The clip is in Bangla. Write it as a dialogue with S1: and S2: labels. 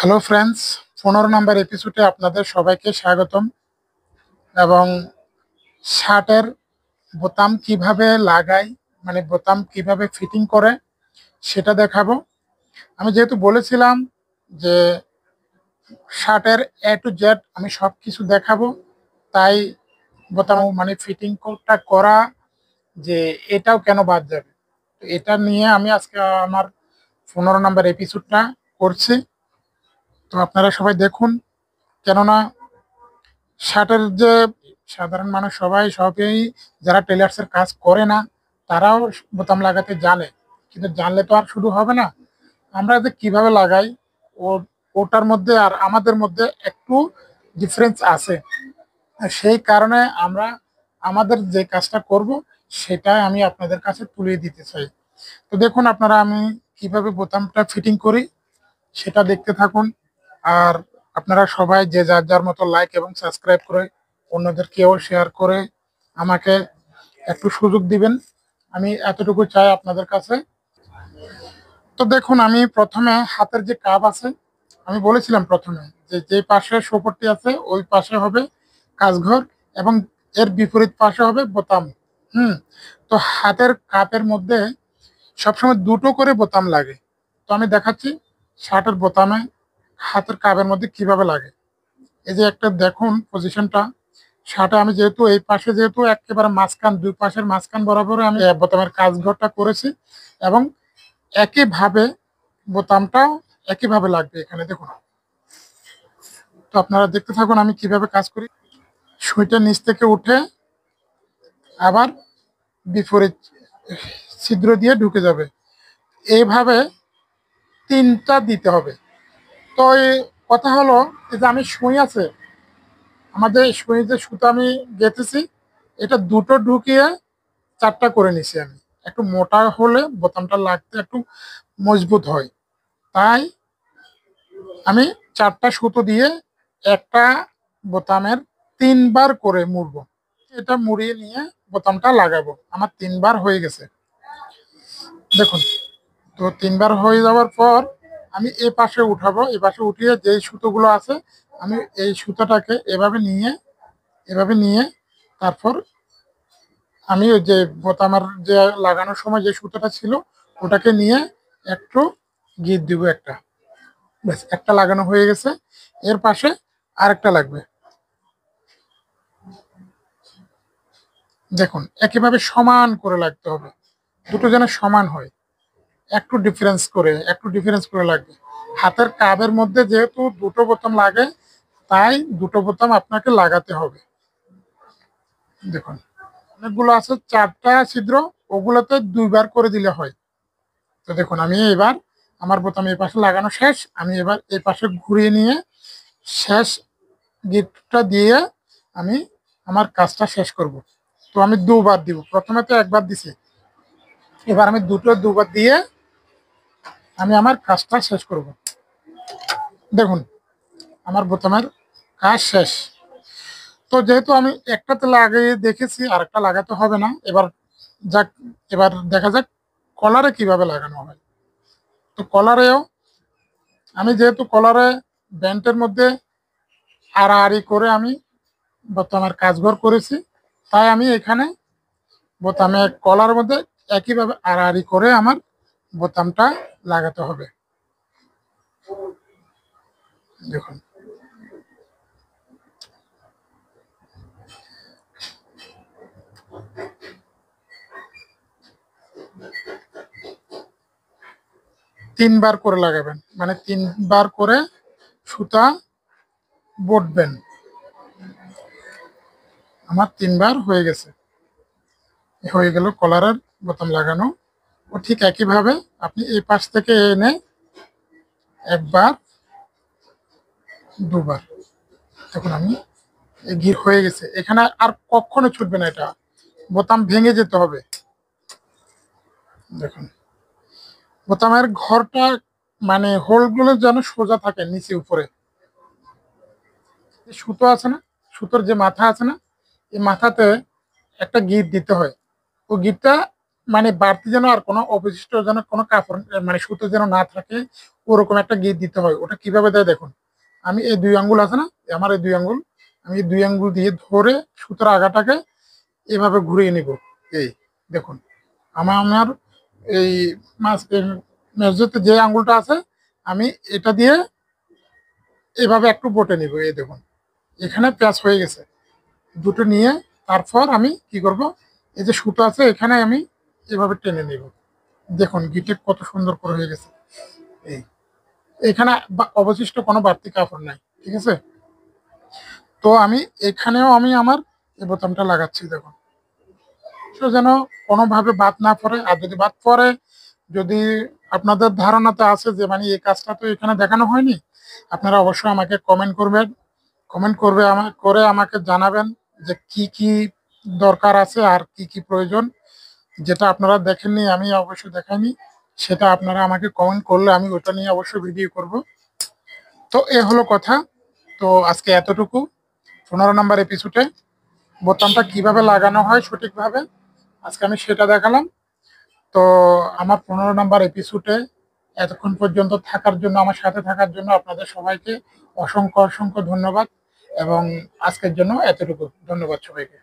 S1: হ্যালো ফ্রেন্ডস, 15 নম্বর এপিসোডে আপনাদের সবাইকে স্বাগতম। এবং শার্টের বোতাম কিভাবে লাগাই, মানে বোতাম কিভাবে ফিটিং করে সেটা দেখাবো। আমি যেহেতু বলেছিলাম যে শার্টের A to Z আমি সব কিছু দেখাবো, তাই বোতাম মানে ফিটিংটা করা যে এটাও কেন বাদ যাবে, তো এটা নিয়ে আমি আজকে আমার 15 নম্বর এপিসোডটা করছি। তো আপনারা সবাই দেখুন, কেননা শার্টের যে সাধারণ মানুষ সবাই যারা টেলার্সের কাজ করে না তারাও বোতাম লাগাতে জানে, কিন্তু জানলে তো আর শুধু হবে না। আমরা যে কিভাবে লাগাই ও ওটার মধ্যে আর আমাদের মধ্যে একটু ডিফারেন্স আছে। আর সেই কারণে আমরা আমাদের যে কাজটা করব সেটাই আমি আপনাদের কাছে তুলে দিতে চাই। তো দেখুন আপনারা, আমি কিভাবে বোতামটা ফিটিং করি সেটা দেখতে থাকুন। আর আপনারা সবাই যে যার যার মতো লাইক এবং সাবস্ক্রাইব করে অন্যদেরকেও শেয়ার করে আমাকে একটু সুযোগ দিবেন, আমি এতটুকু চাই আপনাদের কাছে। তো দেখুন, আমি প্রথমে হাতের যে কাপ আছে, আমি বলেছিলাম প্রথমে যে যে পাশে সোপরটি আছে ওই পাশে হবে কাজঘর এবং এর বিপরীত পাশে হবে বোতাম। হুম। তো হাতের কাপের মধ্যে সবসময় দুটো করে বোতাম লাগে। তো আমি দেখাচ্ছি শার্টের বোতামে হাতের কাপের মধ্যে কিভাবে লাগে। এই যে একটা দেখুন পজিশনটা, শার্টে আমি যেহেতু এই পাশে যেহেতু একেবারে মাঝখান, দুই পাশের মাঝখান বরাবর আমি বোতামের কাজঘরটা করেছি এবং একইভাবে বোতামটাও একইভাবে লাগবে এখানে দেখুন। তো আপনারা দেখতে থাকুন আমি কিভাবে কাজ করি। সুইটার নিচ থেকে উঠে আবার বিপরীত ছিদ্র দিয়ে ঢুকে যাবে, এইভাবে তিনটা দিতে হবে। তো এই কথা হলো, এই যে আমি সুই আছে, আমাদের সুই যে সুতো আমি গেঁথেছি, এটা দুটো ঢুকিয়ে চারটা করে নিছি আমি। একটু মোটা হলে বোতামটা লাগতে একটু মজবুত হয়, তাই আমি চারটা সুতো দিয়ে একটা বোতামের তিনবার করে মুড়বো। এটা মুড়িয়ে নিয়ে বোতামটা লাগাবো। আমার তিনবার হয়ে গেছে দেখুন। তো তিনবার হয়ে যাওয়ার পর আমি এ পাশে উঠাবো, এ পাশে উঠিয়ে যেই সুতোগুলো আছে আমি এই সুতোটাকে এভাবে নিয়ে তারপর আমি ওই যে বোতামার যে লাগানোর সময় যে সুতোটা ছিল ওটাকে নিয়ে একটু গিট দিব একটা। ব্যাস, একটা লাগানো হয়ে গেছে। এর পাশে আরেকটা লাগবে। দেখুন একইভাবে সমান করে লাগতে হবে, দুটো যেন সমান হয়। একটু ডিফারেন্স করে লাগবে। হাতের কাবের মধ্যে যেহেতু দুটো বোতাম লাগে, তাই দুটো বোতাম আপনাকে লাগাতে হবে। দেখুন অনেকগুলো আছে, চারটা ছিদ্র, ওগুলোতে দুইবার করে দিলে হয়। তো দেখুন আমি এবার আমার বোতাম এই পাশে লাগানো শেষ, আমি এবার এই পাশে ঘুরিয়ে নিয়ে শেষ গিটটা দিয়ে আমি আমার কাজটা শেষ করব। তো আমি দুবার দিব, প্রথমে তো একবার দিছি, এবার আমি দুবার দিয়ে আমি আমার কাজটা শেষ করব। দেখুন আমার বোতামের কাজ শেষ। তো যেহেতু আমি একটাতে লাগিয়ে দেখেছি, আরেকটা লাগাতে হবে না। যাক এবার দেখা যাক কলারে কিভাবে লাগানো হয়। তো কলারেও আমি যেহেতু কলারে ব্যান্ডের মধ্যে আড়াআড়ি করে আমি বোতামের কাজঘর করেছি, তাই আমি এখানে বোতামে কলার মধ্যে একইভাবে আড়াআড়ি করে আমার বোতামটা লাগাতে হবে। দেখুন তিনবার করে লাগাবেন, মানে তিনবার করে সুতা বটবেন। আমার তিনবার হয়ে গেছে, হয়ে গেল কলারের বোতাম লাগানো। ও ঠিক একইভাবে আপনি এই পাশ থেকে এনে একবার, দুবার। দেখুন আমি ঘির হয়ে গেছে, এখানে আর কখনো ছুটবে না, এটা বোতাম ভেঙে যেতে হবে। দেখুন বোতামের ঘরটা মানে হোলগুলো যেন সোজা থাকে, নিচে উপরে সুতো আছে না, সুতোর যে মাথা আছে না, এই মাথাতে একটা গিট দিতে হয়। ও গিটটা মানে বাড়তি যেন আর কোনো অবশিষ্ট যেন কোনো কাপড় মানে সুতো যেন না থাকে, ওরকম একটা গিট দিতে হয়। ওটা কিভাবে দেয় দেখুন, আমি এই দুই আঙ্গুল আছে না, আমার এই দুই আঙ্গুল, আমি এই দুই আঙ্গুল দিয়ে ধরে সুতোর আগাটাকে এভাবে ঘুরিয়ে নিব। এই দেখুন, আমার এই মাছ মেঝেতে যে আঙ্গুলটা আছে, আমি এটা দিয়ে এভাবে একটু বটে নিব। এই দেখুন, এখানে প্যাঁচ হয়ে গেছে। দুটো নিয়ে তারপর আমি কি করব, এই যে সুতো আছে এখানে আমি এভাবে টেনে নিব। দেখুন গিটে কত সুন্দর করে হয়ে গেছে। এই এখানে অবশিষ্ট কোনো বাড়তি কাপড় নাই, ঠিক আছে। তো আমি এখানেও আমি আমার এই বোতামটা লাগাচ্ছি দেখুন, সে যেন কোনোভাবে বাদ না পড়ে। আর যদি বাদ পড়ে, যদি আপনাদের ধারণাতে আছে যে মানে এই কাজটা তো এখানে দেখানো হয়নি, আপনারা অবশ্যই আমাকে কমেন্ট করবেন। কমেন্ট করবে করে আমাকে জানাবেন যে কি কি দরকার আছে আর কি কি প্রয়োজন, যেটা আপনারা দেখেননি আমি অবশ্যই দেখাইনি, সেটা আপনারা আমাকে কমেন্ট করলে আমি ওটা নিয়ে অবশ্যই ভিডিও করব। তো এ হলো কথা। তো আজকে এতটুকু। 15 নম্বর এপিসোডে বোতামটা কিভাবে লাগানো হয় সঠিকভাবে আজকে আমি সেটা দেখালাম। তো আমার 15 নম্বর এপিসোডে এতক্ষণ পর্যন্ত থাকার জন্য, আমার সাথে থাকার জন্য আপনাদের সবাইকে অসংখ্য অসংখ্য ধন্যবাদ। এবং আজকের জন্য এতটুকু, ধন্যবাদ সবাইকে।